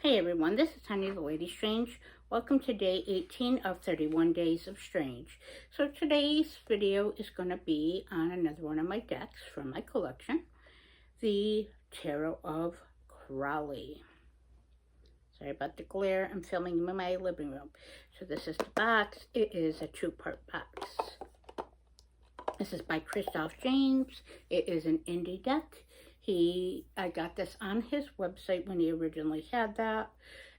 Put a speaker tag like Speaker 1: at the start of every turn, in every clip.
Speaker 1: Hey everyone, this is Honey the Lady Strange. Welcome to day 18 of 31 Days of Strange. So today's video is going to be on another one of my decks from my collection, the Tarot of Crowley. Sorry about the glare, I'm filming in my living room. So this is the box. It is a two-part box. This is by Christoph James. It is an indie deck. I got this on his website when he originally had that,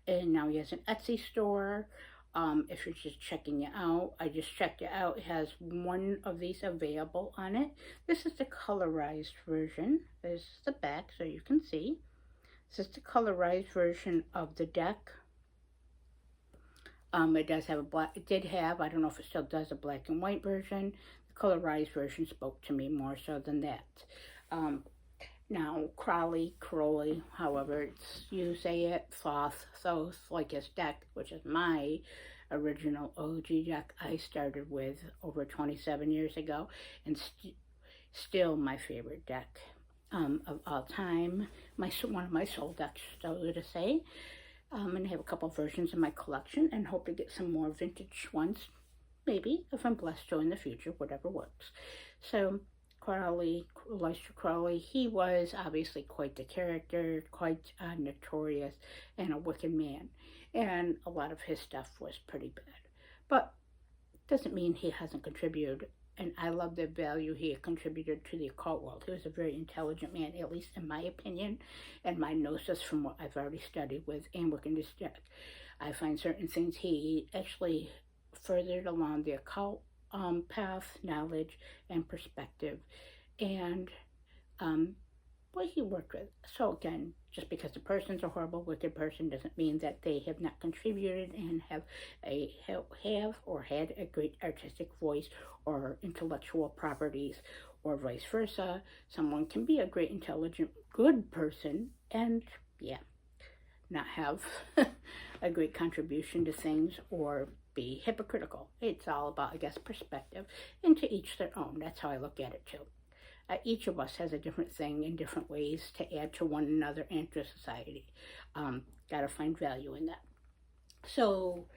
Speaker 1: and now he has an Etsy store. If you're just checking it out, I just checked it out. It has one of these available on it. This is the colorized version. This is the back, so you can see. This is the colorized version of the deck. It does have it did have, I don't know if it still does, a black and white version. The colorized version spoke to me more so than that. Now, Crowley, however you say it, Thoth, like his deck, which is my original OG deck I started with over 27 years ago, and still my favorite deck of all time. One of my soul decks, so to say. And I have a couple versions in my collection and hope to get some more vintage ones, maybe, if I'm blessed to in the future, whatever works. So, Crowley, he was obviously quite the character, quite notorious, and a wicked man. And a lot of his stuff was pretty bad. But doesn't mean he hasn't contributed. And I love the value he contributed to the occult world. He was a very intelligent man, at least in my opinion, and my gnosis from what I've already studied with and working this deck. I find certain things he actually furthered along the occult path, knowledge, and perspective, and what he worked with. So again, just because a person's a horrible, wicked person doesn't mean that they have not contributed and have or had a great artistic voice or intellectual properties, or vice versa. Someone can be a great, intelligent, good person and, yeah, not have a great contribution to things or be hypocritical. It's all about, I guess, perspective, and to each their own. That's how I look at it too. Each of us has a different thing in different ways to add to one another and to society. Gotta find value in that. So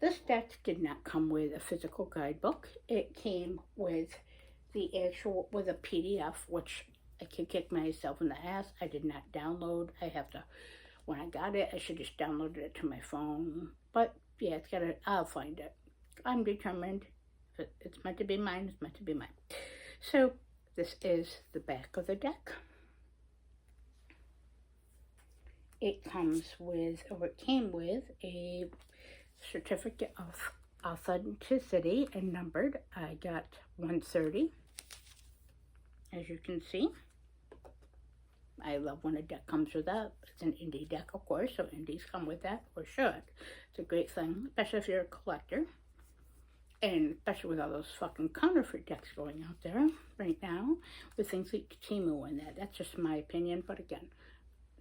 Speaker 1: this deck did not come with a physical guidebook. It came with with a PDF, which I could kick myself in the ass. I did not download. When I got it, I should just downloaded it to my phone. But yeah, I'll find it. I'm determined. If it's meant to be mine, it's meant to be mine. So this is the back of the deck. It came with a certificate of authenticity and numbered. I got 130, as you can see. I love when a deck comes with that. It's an indie deck, of course, so indies come with that, or should. It's a great thing, especially if you're a collector. And especially with all those fucking counterfeit decks going out there right now, with things like Timu and that. That's just my opinion, but again,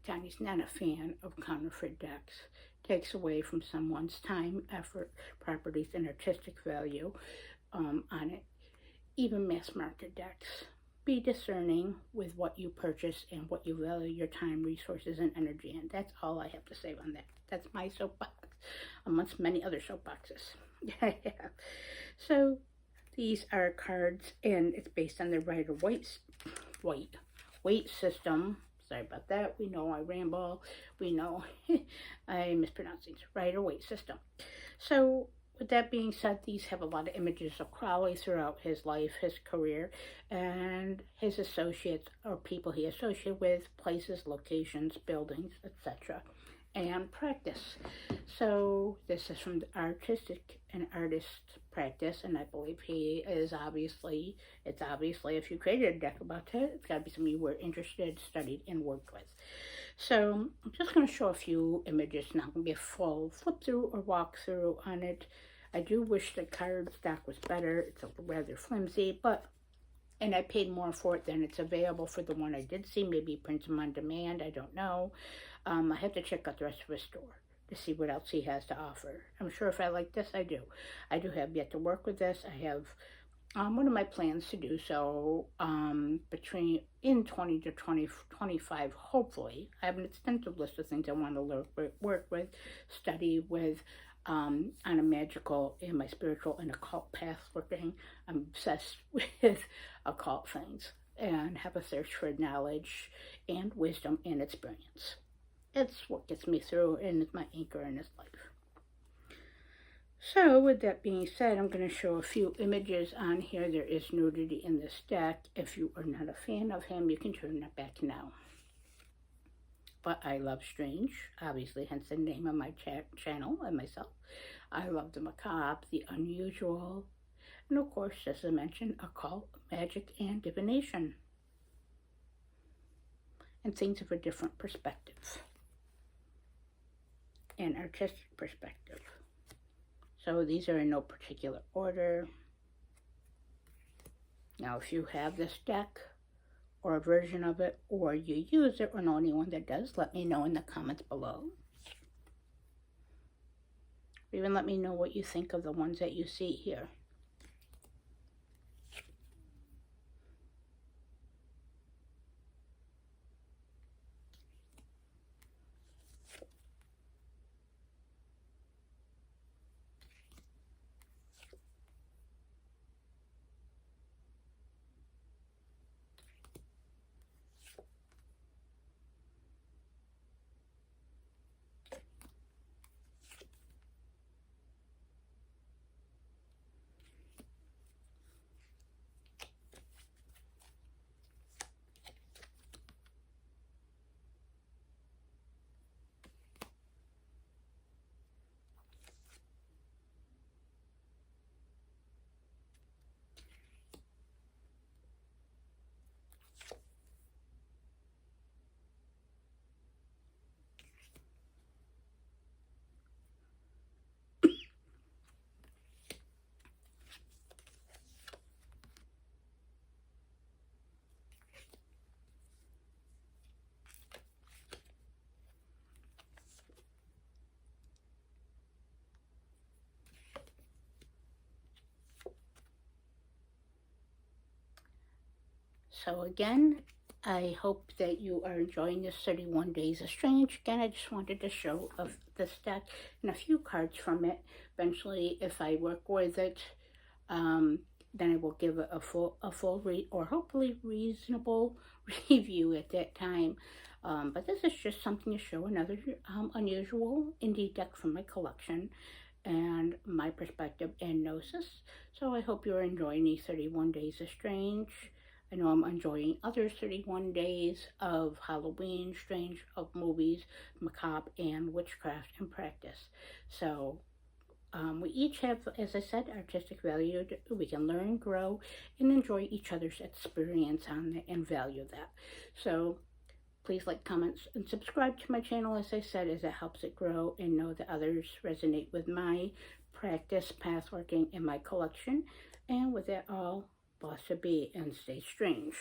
Speaker 1: Johnny's not a fan of counterfeit decks. Takes away from someone's time, effort, properties, and artistic value on it. Even mass market decks. Be discerning with what you purchase and what you value your time, resources, and energy in. That's all I have to say on that. That's my soapbox, amongst many other soapboxes. Yeah. So these are cards, and it's based on the Rider-Waite system. Sorry about that. We know I ramble. We know I mispronounce things. Rider-Waite system. So with that being said, these have a lot of images of Crowley throughout his life, his career, and his associates or people he associated with, places, locations, buildings, etc., and practice. So this is from the artist practice, and I believe it's obviously, if you created a deck about it, it's got to be something you were interested, studied, and worked with. So I'm just going to show a few images. Not going to be a full flip through or walk through on it. I do wish the card stock was better. It's rather flimsy, and I paid more for it than it's available for the one I did see. Maybe prints them on demand, I don't know. I have to check out the rest of his store to see what else he has to offer. I'm sure if I like this, I do. I do have yet to work with this. I have One of my plans to do so in 20 to 25, hopefully. I have an extensive list of things I want to work with, study with, on a magical and my spiritual and occult path working. I'm obsessed with occult things and have a search for knowledge and wisdom and experience. It's what gets me through and is my anchor in this life. So with that being said, I'm going to show a few images on here. There is nudity in this deck. If you are not a fan of him, you can turn that back now. But I love strange, obviously, hence the name of my channel and myself. I love the macabre, the unusual, and of course, as I mentioned, occult, magic, and divination. And things of a different perspective, an artistic perspective. So these are in no particular order. Now, if you have this deck or a version of it, or you use it or know anyone that does, let me know in the comments below. Or even let me know what you think of the ones that you see here. So again, I hope that you are enjoying this 31 Days of Strange. Again, I just wanted to show this deck and a few cards from it. Eventually, if I work with it, then I will give it a full read, or hopefully reasonable review at that time. But this is just something to show another unusual indie deck from my collection and my perspective and gnosis. So I hope you're enjoying these 31 Days of Strange. I know I'm enjoying other 31 days of Halloween, strange, of movies, macabre, and witchcraft and practice. So we each have, as I said, artistic value. We can learn, grow, and enjoy each other's experience on it and value that. So please like, comments, and subscribe to my channel, as I said, as it helps it grow and know that others resonate with my practice, pathworking, and my collection. And with that all, blessed be and stay strange.